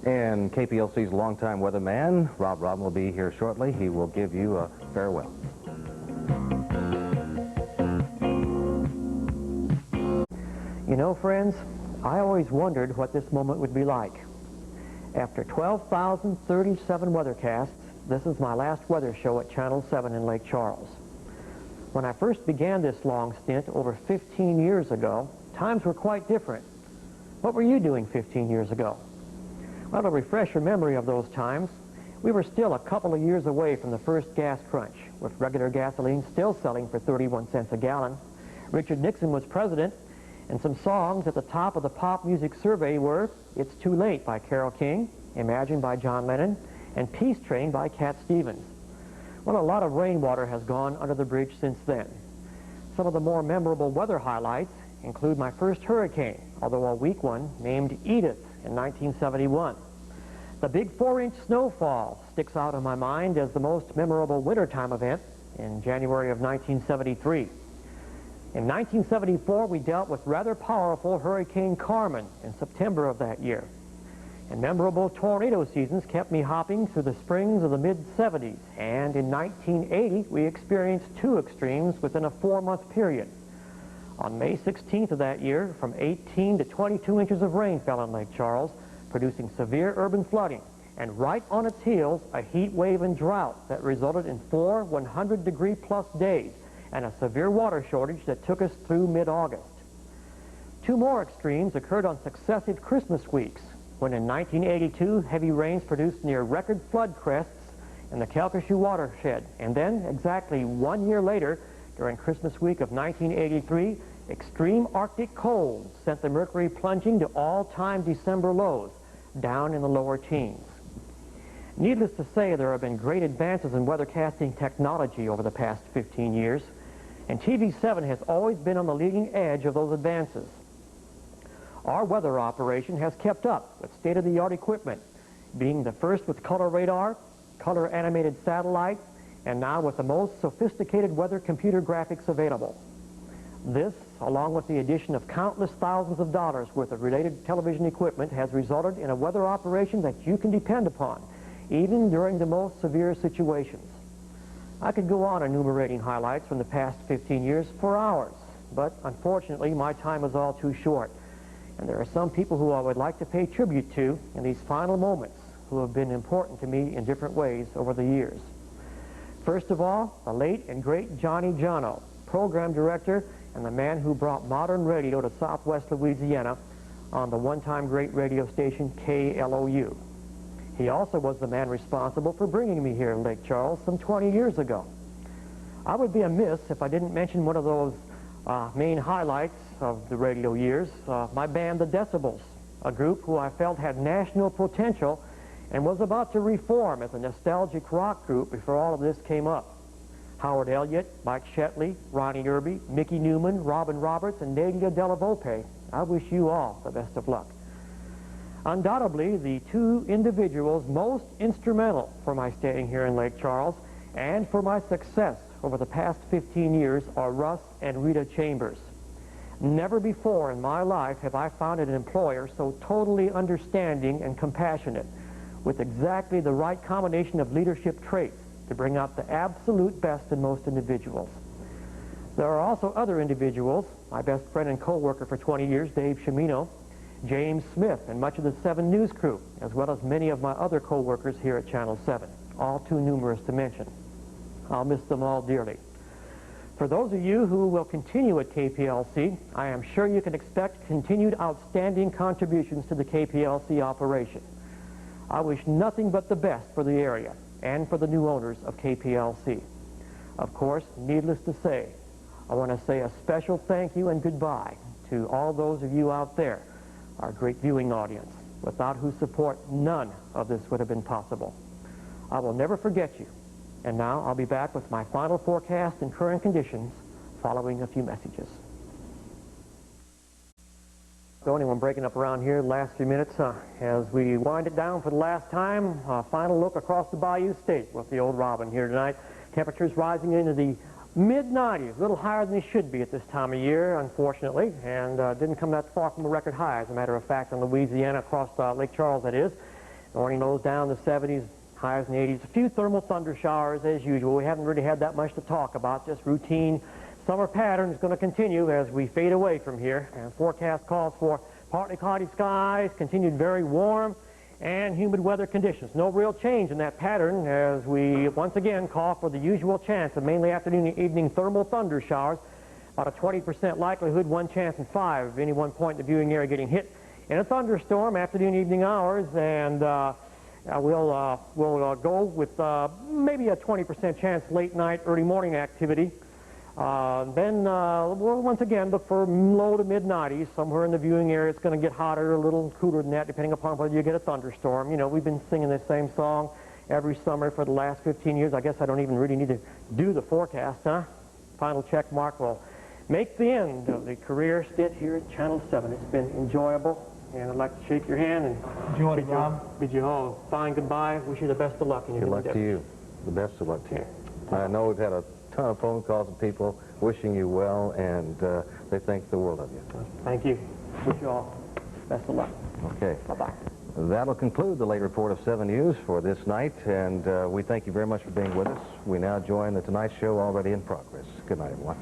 And KPLC's longtime weatherman, Rob Robin, will be here shortly. He will give you a farewell. You know, friends, I always wondered what this moment would be like. After 12,037 weathercasts, this is my last weather show at Channel 7 in Lake Charles. When I first began this long stint over 15 years ago, times were quite different. What were you doing 15 years ago? Well, to refresh your memory of those times, we were still a couple of years away from the first gas crunch, with regular gasoline still selling for 31 cents a gallon. Richard Nixon was president, and some songs at the top of the pop music survey were It's Too Late by Carole King, Imagine by John Lennon, and Peace Train by Cat Stevens. Well, a lot of rainwater has gone under the bridge since then. Some of the more memorable weather highlights include my first hurricane, although a weak one, named Edith in 1971. The big 4-inch snowfall sticks out in my mind as the most memorable wintertime event in January of 1973. In 1974, we dealt with rather powerful Hurricane Carmen in September of that year. And memorable tornado seasons kept me hopping through the springs of the mid-70s. And in 1980, we experienced two extremes within a 4-month period. On May 16th of that year, from 18 to 22 inches of rain fell in Lake Charles, producing severe urban flooding. And right on its heels, a heat wave and drought that resulted in 4 100-degree-plus days and a severe water shortage that took us through mid-August. Two more extremes occurred on successive Christmas weeks, when in 1982, heavy rains produced near record flood crests in the Calcasieu watershed. And then, exactly 1 year later, during Christmas week of 1983, extreme Arctic cold sent the mercury plunging to all-time December lows, down in the lower teens. Needless to say, there have been great advances in weathercasting technology over the past 15 years, and TV7 has always been on the leading edge of those advances. Our weather operation has kept up with state-of-the-art equipment, being the first with color radar, color animated satellite, and now with the most sophisticated weather computer graphics available. This, along with the addition of countless thousands of dollars worth of related television equipment, has resulted in a weather operation that you can depend upon, even during the most severe situations. I could go on enumerating highlights from the past 15 years for hours, but unfortunately my time is all too short. And there are some people who I would like to pay tribute to in these final moments who have been important to me in different ways over the years. First of all, the late and great Johnny Jono, program director and the man who brought modern radio to southwest Louisiana on the one-time great radio station KLOU. He also was the man responsible for bringing me here to Lake Charles some 20 years ago. I would be amiss if I didn't mention one of those main highlights of the radio years, my band, the Decibels, a group who I felt had national potential and was about to reform as a nostalgic rock group before all of this came up. Howard Elliott, Mike Shetley, Ronnie Irby, Mickey Newman, Robin Roberts, and Nadia Della Volpe. I wish you all the best of luck. Undoubtedly, the two individuals most instrumental for my staying here in Lake Charles and for my success over the past 15 years are Russ and Rita Chambers. Never before in my life have I found an employer so totally understanding and compassionate, with exactly the right combination of leadership traits to bring out the absolute best in most individuals. There are also other individuals, my best friend and co-worker for 20 years, Dave Shimino, James Smith, and much of the 7 News crew, as well as many of my other co-workers here at Channel 7, all too numerous to mention. I'll miss them all dearly. For those of you who will continue at KPLC, I am sure you can expect continued outstanding contributions to the KPLC operation. I wish nothing but the best for the area and for the new owners of KPLC. Of course, needless to say, I want to say a special thank you and goodbye to all those of you out there, our great viewing audience, without whose support none of this would have been possible. I will never forget you. And now I'll be back with my final forecast and current conditions following a few messages. So anyone breaking up around here the last few minutes as we wind it down for the last time, final look across the Bayou State with the old Robin here tonight. Temperatures rising into the mid-90s, a little higher than they should be at this time of year, unfortunately, and didn't come that far from a record high, as a matter of fact, in Louisiana, across Lake Charles, that is. Morning lows down in the 70s, highs in the 80s. A few thermal thunder showers as usual. We haven't really had that much to talk about. Just routine summer pattern is going to continue as we fade away from here. And forecast calls for partly cloudy skies, continued very warm and humid weather conditions. No real change in that pattern as we once again call for the usual chance of mainly afternoon and evening thermal thunder showers. About a 20% likelihood, one chance in 5 of any one point in the viewing area getting hit in a thunderstorm afternoon evening hours, and we'll go with maybe a 20% chance late night early morning activity. Then we'll once again look for low to mid 90s somewhere in the viewing area. It's going to get hotter, a little cooler than that, depending upon whether you get a thunderstorm. You know, we've been singing this same song every summer for the last 15 years. I guess I don't even really need to do the forecast, huh? Final check mark will make the end of the career stint here at Channel 7. It's been enjoyable, and I'd like to shake your hand and bid you all fine goodbye. Wish you the best of luck in your good luck to you. The best of luck to you. I know we've had a ton of phone calls of people wishing you well, and they think the world of you. Thank you. Wish you all best of luck. Okay. Bye-bye. That'll conclude the late report of 7 News for this night, and we thank you very much for being with us. We now join the Tonight Show already in progress. Good night, everyone.